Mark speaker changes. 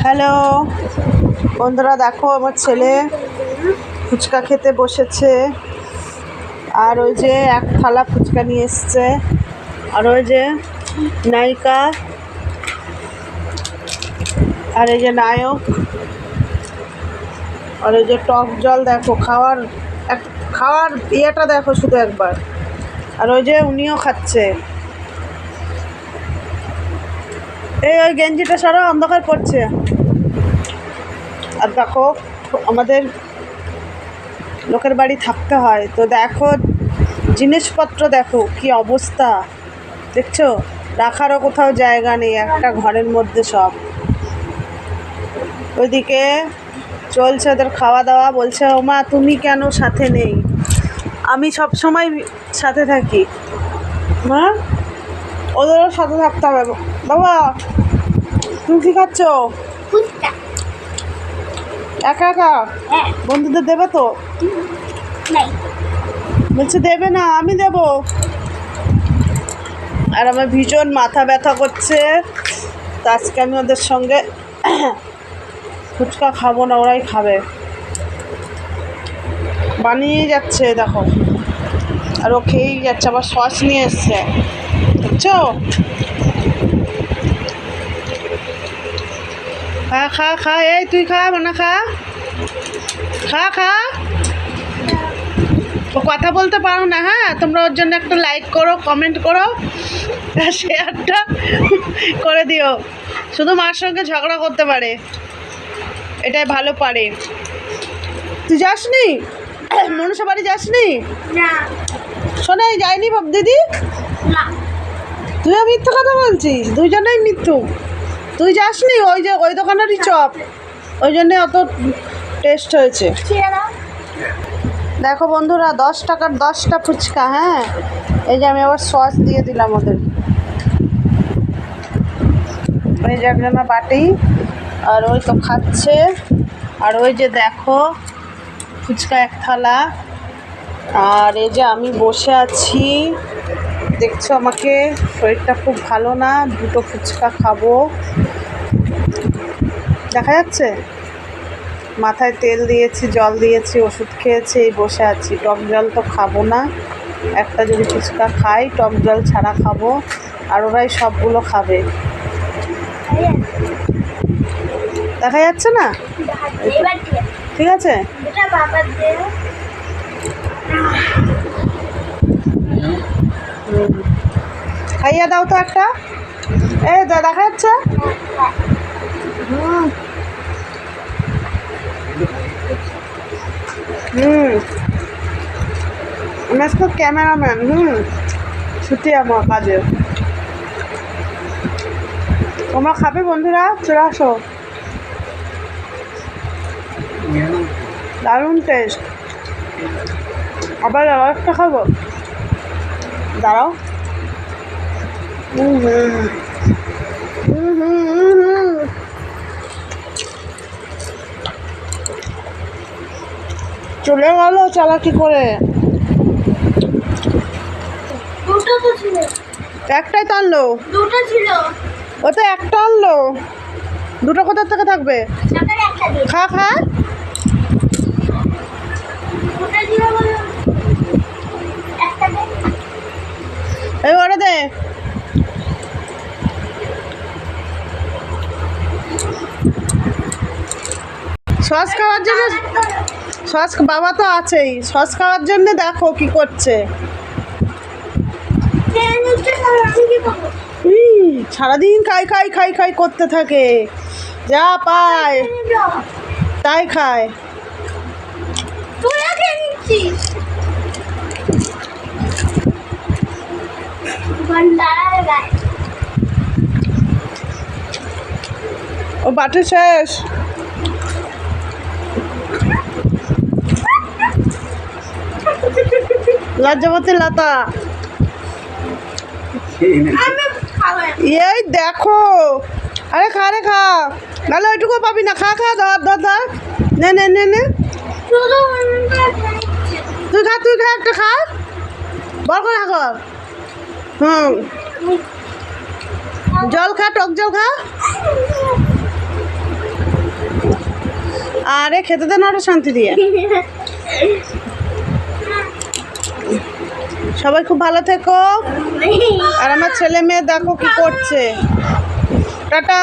Speaker 1: Hello বন্ধুরা, দেখো আমার ছেলে ফুচকা খেতে বসেছে। আর ওই যে এক থালা ফুচকা নিয়ে এসছে। আর ওই যে নায়িকা আর এই যে নায়ক আর এই যে টক জল। দেখো খাওয়ার ইয়েটা দেখো শুধু একবার। আর ওই যে উনিও খাচ্ছে। ওই গেঞ্জিটা সারা অন্ধকার পড়ছে। আর দেখো আমাদের লোকের বাড়ি থাকতে হয় তো দেখো জিনিসপত্র দেখো কি অবস্থা, দেখছো? রাখারও কোথাও জায়গা নেই, একটা ঘরের মধ্যে সব। ওইদিকে চলছে ওদের খাওয়া দাওয়া। বলছে ও মা তুমি কেন সাথে নেই? আমি সব সময় সাথে থাকি মা, ওদেরও সাথে থাকতে হবে। বাবা তুমি কী খাচ্ছ? একা একা? বন্ধুদের দেবে তো? বলছে দেবে না, আমি দেব। আর আমার ভীষণ মাথা ব্যথা করছে, তো আজকে আমি ওদের সঙ্গে ফুচকা খাবো না, ওরাই খাবে। বানিয়ে যাচ্ছে দেখো, আর ও খেয়েই যাচ্ছে। আবার সস নিয়ে এসছে, বুঝছো? খা খা খা, এই তুই খা, বানা খা খা খা। ও কথা বলতে পারো না। হ্যাঁ, তোমরা ওর জন্য একটা লাইক করো, কমেন্ট করো, শেয়ারটা করে দিও। শুধু মার সঙ্গে ঝগড়া করতে পারে, এটাই ভালো পারে। তুই যাসনি মনুষা বাড়ি? যাসনি? শোনাই যায়নি বাপ দিদি? তুইও মিথ্যে কথা বলছিস, দুইজনেই মিথ্যু। তুই যাসনি? ওই যে ওই দোকানেরই চপ, ওই জন্যে অত টেস্ট হয়েছে। দেখো বন্ধুরা, 10 টাকার 10টা ফুচকা। হ্যাঁ, এই যে আমি আবার সস দিয়ে দিলাম ওদের। এই যে একজনা বাটি, আর ওই তো খাচ্ছে। আর ওই যে দেখো ফুচকা এক থালা। আর এই যে আমি বসে আছি, দেখছো আমাকে, শরীরটা খুব ভালো না, দুটো ফুচকা খাবো। দেখা যাচ্ছে? মাথায় তেল দিয়েছি, জল দিয়েছি, ওষুধ খেয়েছি, এই বসে আছি। টক জল তো খাবো না, একটা যদি ফুচকা খাই টক জল ছাড়া খাবো। আর ওরাই সবগুলো খাবে। দেখা যাচ্ছে না? ঠিক আছে, খাইয়ে দাও তো একটা। এই দেখা যাচ্ছে? আমি আজকে ক্যামেরাম্যান। ছুটি আমার কাজে। তোমরা খাবে বন্ধুরা? চলে আসো, দারুণ টেস্ট। আবার একটা খাবো, দাঁড়াও। চলে গেল চালাকি করে। একটাই তো আনলো, দুটো ছিল। ও তো একটা আনলো, দুটো কোথা থেকে থাকবে? খা খা। এই ওরে দে। সস খাওয়ার জন্য, সস বাবা তো আছেই, সস খাওয়ার জন্য দেখো কি করছে। সারাদিন খাই খাই খাই খাই করতে থাকে, যা পায় তাই খায়। ও বাটি শেষ। লজ্জাবতী লতা, এই দেখো। আরে খা রে খা, নাহলে ওইটুকু পাবি না। খা খা, ধর ধর ধর, নে নে নে নে। তুই খা, তুই খা, একটা খা, বল করে খা। জল খা, টক জল খা। রে, খেতে দে না ওটা শান্তি দিয়ে। সবাই খুব ভালো থেকো। আর আমার ছেলে মেয়ে দেখো কি করছে। টাটা।